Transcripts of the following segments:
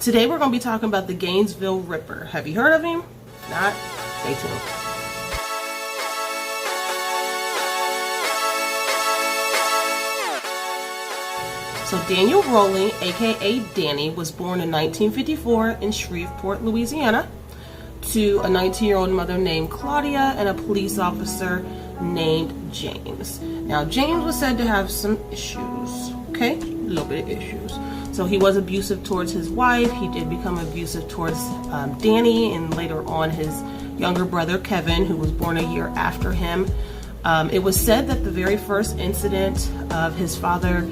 Today we're going to be talking about the Gainsville Ripper. Have you heard of him? If not, stay tuned. So Daniel Rolling, aka Danny, was born in 1954 in Shreveport, Louisiana, to a 19-year-old mother named Claudia and a police officer named James. Now James was said to have some issues, okay? A little bit of issues. So he was abusive towards his wife. He did become abusive towards Danny, and later on his younger brother Kevin, who was born a year after him. It was said that the very first incident of his father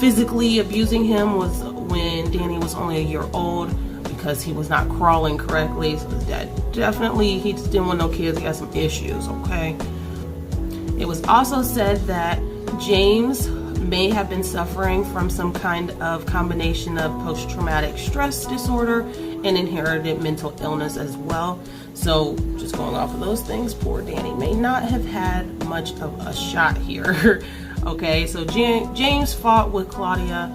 physically abusing him was when Danny was only a year old, because he was not crawling correctly. So his dad definitely, he just didn't want no kids. He had some issues, okay? It was also said that James may have been suffering from some kind of combination of post-traumatic stress disorder and inherited mental illness as well. So just going off of those things, poor Danny may not have had much of a shot here. Okay, so James fought with Claudia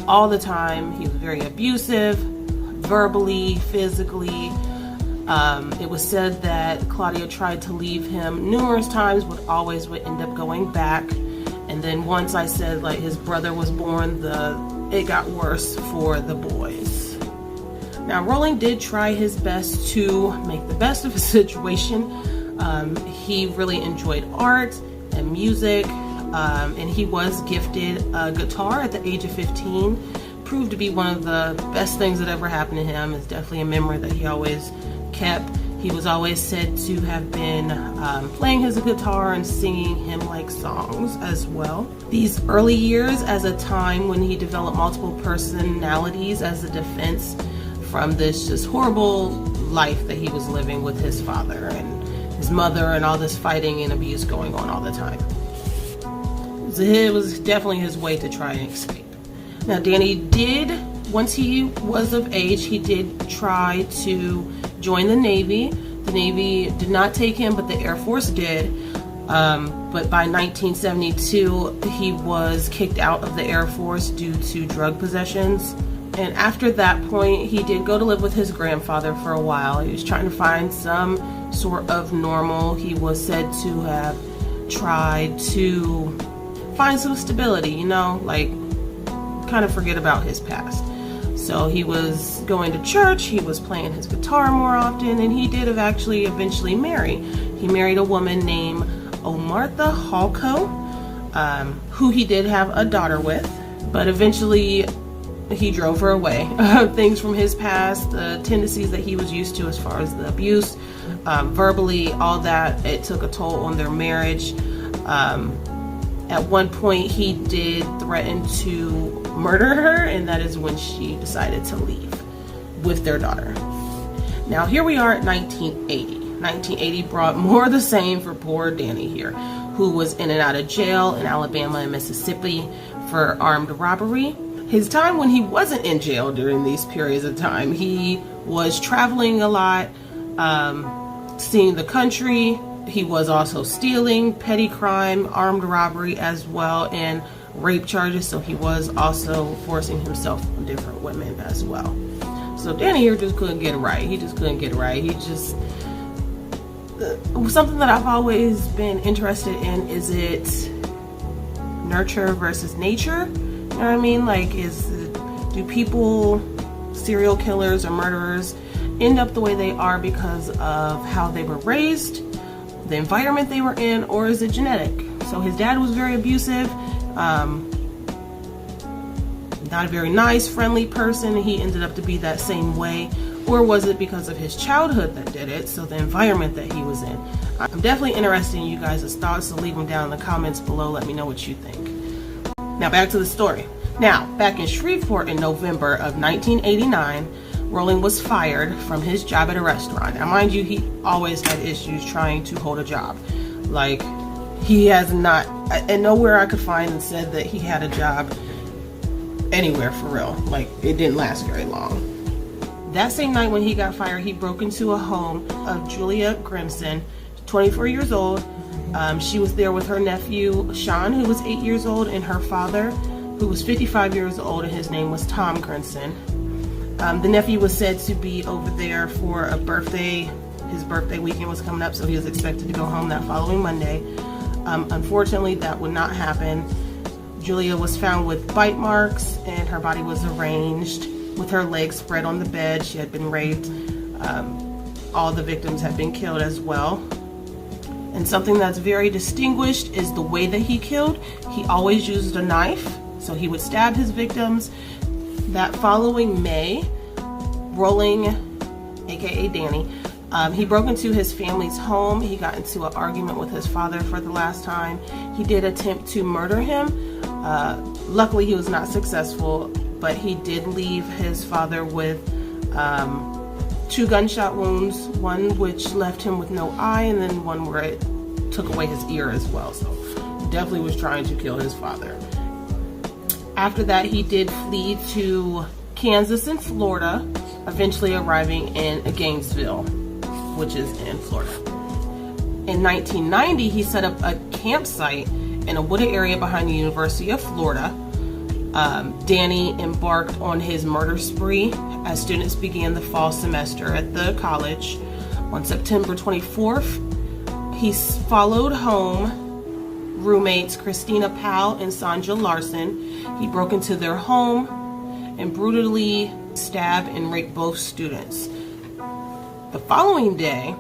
all the time. He was very abusive, verbally, physically. It was said that Claudia tried to leave him numerous times, but always would end up going back. And then once I said like his brother was born, it got worse for the boys. Now Rolling did try his best to make the best of his situation. He really enjoyed art and music, and he was gifted a guitar at the age of 15. Proved to be one of the best things that ever happened to him. It's definitely a memory that he always kept. He was always said to have been playing his guitar and singing hymn-like songs as well. These early years as a time when he developed multiple personalities as a defense from this just horrible life that he was living with his father and his mother, and all this fighting and abuse going on all the time. It was definitely his way to try and escape. Now Danny did, once he was of age, he did try to join the Navy. The Navy did not take him, but the Air Force did. But by 1972, he was kicked out of the Air Force due to drug possessions. And after that point, he did go to live with his grandfather for a while. He was trying to find some sort of normal. He was said to have tried to find some stability, you know, like kind of forget about his past. So he was going to church, he was playing his guitar more often, and he did eventually marry. He married a woman named Omartha Halco, who he did have a daughter with, but eventually he drove her away. Things from his past, the tendencies that he was used to as far as the abuse, verbally, all that, it took a toll on their marriage. At one point he did threaten to murder her, and that is when she decided to leave with their daughter. Now here we are at 1980. 1980 brought more of the same for poor Danny here, who was in and out of jail in Alabama and Mississippi for armed robbery. His time when he wasn't in jail during these periods of time, he was traveling a lot, seeing the country. He was also stealing, petty crime, armed robbery as well, and rape charges. So he was also forcing himself on different women as well. So Danny here just couldn't get it right. He just couldn't get it right. He just, something that I've always been interested in, is it nurture versus nature? You know what I mean? Like, do people, serial killers or murderers, end up the way they are because of how they were raised, the environment they were in, or is it genetic? So his dad was very abusive, not a very nice, friendly person, and he ended up to be that same way. Or was it because of his childhood that did it, so the environment that he was in? I'm definitely interested in you guys' thoughts, so leave them down in the comments below. Let me know what you think. Now back to the story. Now, back in Shreveport in November of 1989, Rolling was fired from his job at a restaurant. Now mind you, he always had issues trying to hold a job. Like, he has not, and nowhere I could find and said that he had a job anywhere for real. Like, it didn't last very long. That same night when he got fired, he broke into a home of Julia Grimson, 24 years old. She was there with her nephew, Sean, who was 8 years old, and her father, who was 55 years old, and his name was Tom Grimson. The nephew was said to be over there for a birthday. His birthday weekend was coming up, so he was expected to go home that following Monday. Unfortunately, that would not happen. Julia was found with bite marks, and her body was arranged with her legs spread on the bed. She had been raped. All the victims had been killed as well. And something that's very distinguished is the way that he killed. He always used a knife, so he would stab his victims. That following May, Rolling, aka Danny, he broke into his family's home. He got into an argument with his father for the last time. He did attempt to murder him. Luckily, he was not successful, but he did leave his father with 2 gunshot wounds, one which left him with no eye, and then one where it took away his ear as well. So he definitely was trying to kill his father. After that, he did flee to Kansas and Florida, eventually arriving in Gainesville, which is in Florida. In 1990, he set up a campsite in a wooded area behind the University of Florida. Danny embarked on his murder spree as students began the fall semester at the college. On September 24th, he followed home roommates Christina Powell and Sandra Larson. He broke into their home and brutally stabbed and raped both students. The following day,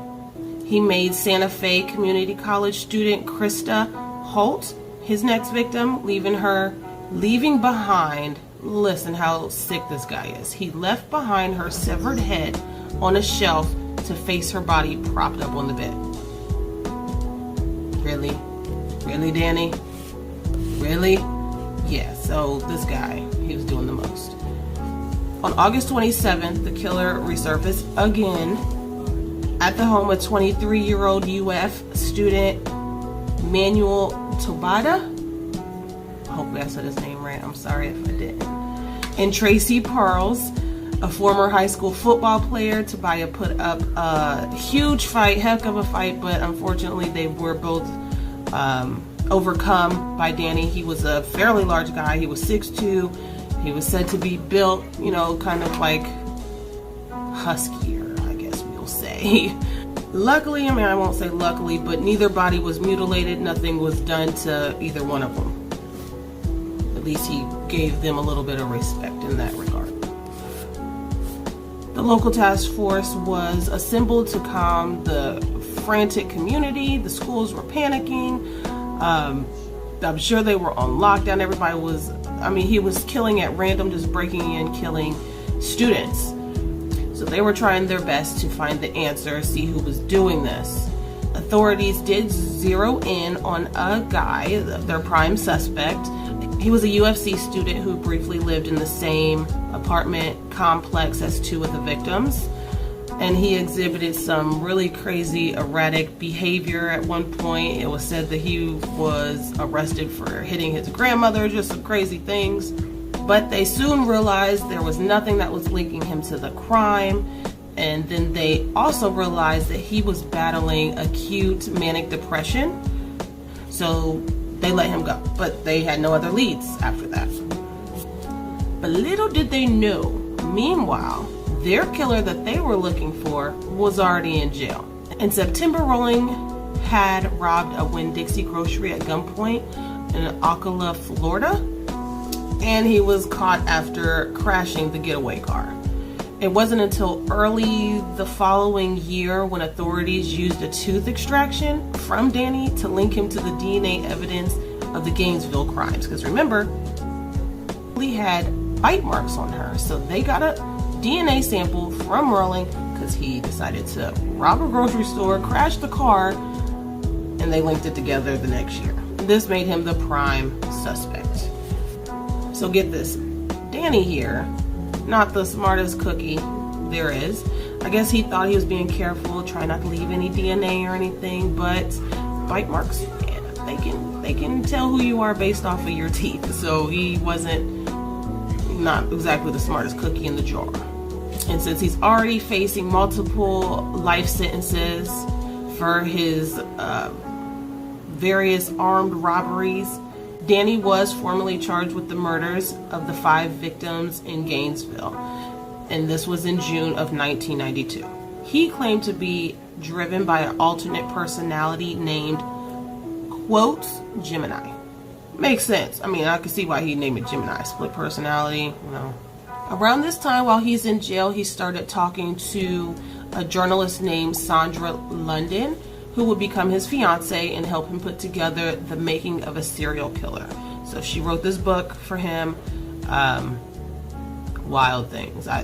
he made Santa Fe Community College student Krista Holt his next victim, leaving behind, listen how sick this guy is. He left behind her severed head on a shelf to face her body propped up on the bed. Really? Really, Danny? Really? Yeah, so this guy, he was doing the most. On August 27th, the killer resurfaced again at the home of 23-year-old UF student Manuel Tobada. Hopefully I said his name right. I'm sorry if I didn't. And Tracy Pearls, a former high school football player. Tobiah put up a huge fight, heck of a fight, but unfortunately they were both overcome by Danny. He was a fairly large guy. He was 6'2". He was said to be built, you know, kind of like huskier, I guess we'll say. Luckily, I mean, I won't say luckily, but neither body was mutilated. Nothing was done to either one of them. At least he gave them a little bit of respect in that regard. The local task force was assembled to calm the frantic community. The schools were panicking. I'm sure they were on lockdown. Everybody was, I mean, he was killing at random, just breaking in, killing students. So they were trying their best to find the answer, see who was doing this. Authorities did zero in on a guy, their prime suspect. He was a UFC student who briefly lived in the same apartment complex as 2 of the victims. And he exhibited some really crazy, erratic behavior at one point. It was said that he was arrested for hitting his grandmother, just some crazy things. But they soon realized there was nothing that was linking him to the crime. And then they also realized that he was battling acute manic depression. So they let him go. But they had no other leads after that. But little did they know, meanwhile, their killer that they were looking for was already in jail. In September, Rolling had robbed a Winn-Dixie grocery at gunpoint in Ocala, Florida, and he was caught after crashing the getaway car. It wasn't until early the following year when authorities used a tooth extraction from Danny to link him to the DNA evidence of the Gainesville crimes. Because remember, he had bite marks on her, so they got a DNA sample from Rolling because he decided to rob a grocery store, crash the car, and they linked it together the next year. This made him the prime suspect. So get this, Danny here, not the smartest cookie there is. I guess he thought he was being careful, trying not to leave any DNA or anything, but bite marks, yeah, they can tell who you are based off of your teeth. So he wasn't not exactly the smartest cookie in the jar. And since he's already facing multiple life sentences for his various armed robberies, Danny was formally charged with the murders of the 5 victims in Gainesville. and this was in June of 1992. He claimed to be driven by an alternate personality named, quote, Gemini. Makes sense. I mean, I can see why he named it Gemini. Split personality, you know. Around this time, while he's in jail, he started talking to a journalist named Sandra London, who would become his fiance and help him put together The Making of a Serial Killer. So she wrote this book for him, Wild Things. I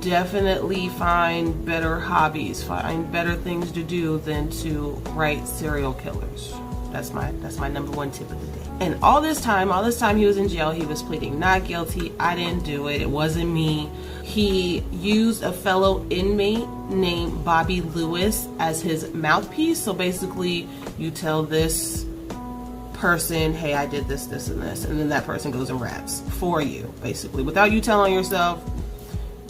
definitely find better hobbies, find better things to do than to write serial killers. That's my number one tip of the day. And all this time he was in jail, he was pleading not guilty. I didn't do it. It wasn't me. He used a fellow inmate named Bobby Lewis as his mouthpiece. So basically, you tell this person, hey, I did this, this, and this, and then that person goes and raps for you, basically, without you telling yourself.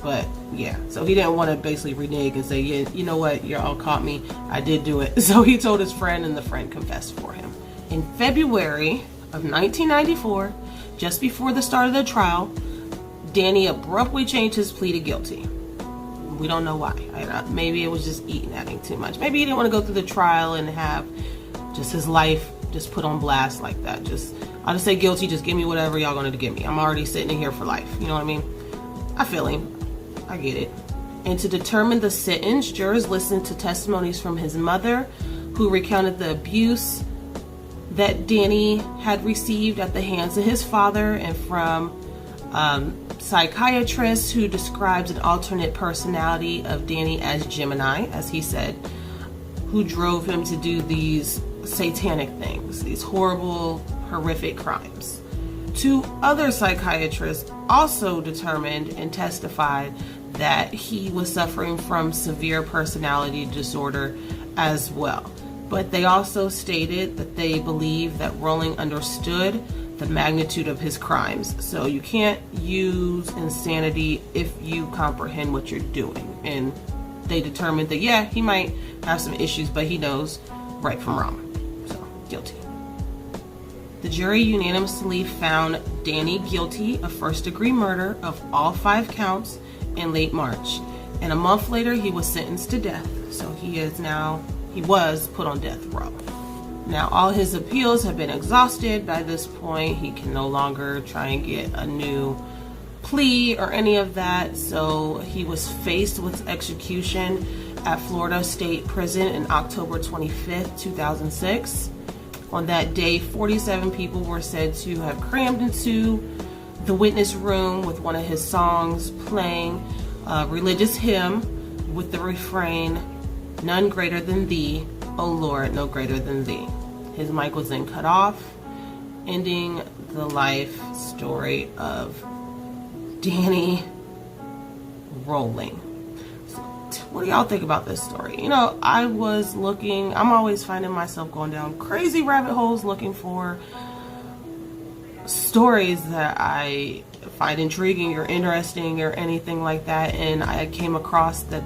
But yeah, so he didn't want to basically renege and say, yeah, you know what, you all caught me, I did do it. So he told his friend, and the friend confessed for him. In February of 1994, just before the start of the trial, Danny abruptly changed his plea to guilty. We don't know why. Maybe it was just eating at him too much. Maybe he didn't want to go through the trial and have just his life just put on blast like that. I'll just say guilty, just give me whatever y'all gonna give me. I'm already sitting in here for life. You know what I mean? I feel him. I get it. And to determine the sentence, jurors listened to testimonies from his mother, who recounted the abuse that Danny had received at the hands of his father, and from psychiatrist who describes an alternate personality of Danny as Gemini, as he said, who drove him to do these satanic things, these horrible, horrific crimes. 2 other psychiatrists also determined and testified that he was suffering from severe personality disorder as well. But they also stated that they believe that Rowling understood the magnitude of his crimes. So you can't use insanity if you comprehend what you're doing. And they determined that, yeah, he might have some issues, but he knows right from wrong. So, guilty. The jury unanimously found Danny guilty of first-degree murder of all 5 counts in late March. And a month later, he was sentenced to death. So he was put on death row. Now, all his appeals have been exhausted by this point. He can no longer try and get a new plea or any of that. So he was faced with execution at Florida State Prison in October 25th, 2006. On that day, 47 people were said to have crammed into the witness room with one of his songs playing, a religious hymn with the refrain, "None greater than thee, O Lord, no greater than thee." His mic was then cut off, ending the life story of Danny Rowling. What do y'all think about this story? You know, I'm always finding myself going down crazy rabbit holes looking for stories that I find intriguing or interesting or anything like that, and I came across that.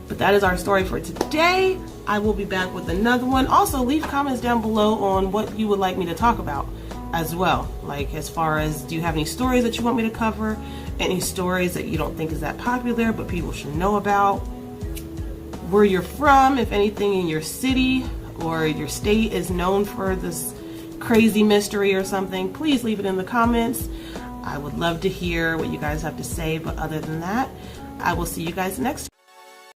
But that is our story for today. I will be back with another one. Also, leave comments down below on what you would like me to talk about as well. Like, as far as, do you have any stories that you want me to cover? Any stories that you don't think is that popular but people should know about? Where you're from, if anything in your city or your state is known for this crazy mystery or something, please leave it in the comments. I would love to hear what you guys have to say, but other than that, I will see you guys next time.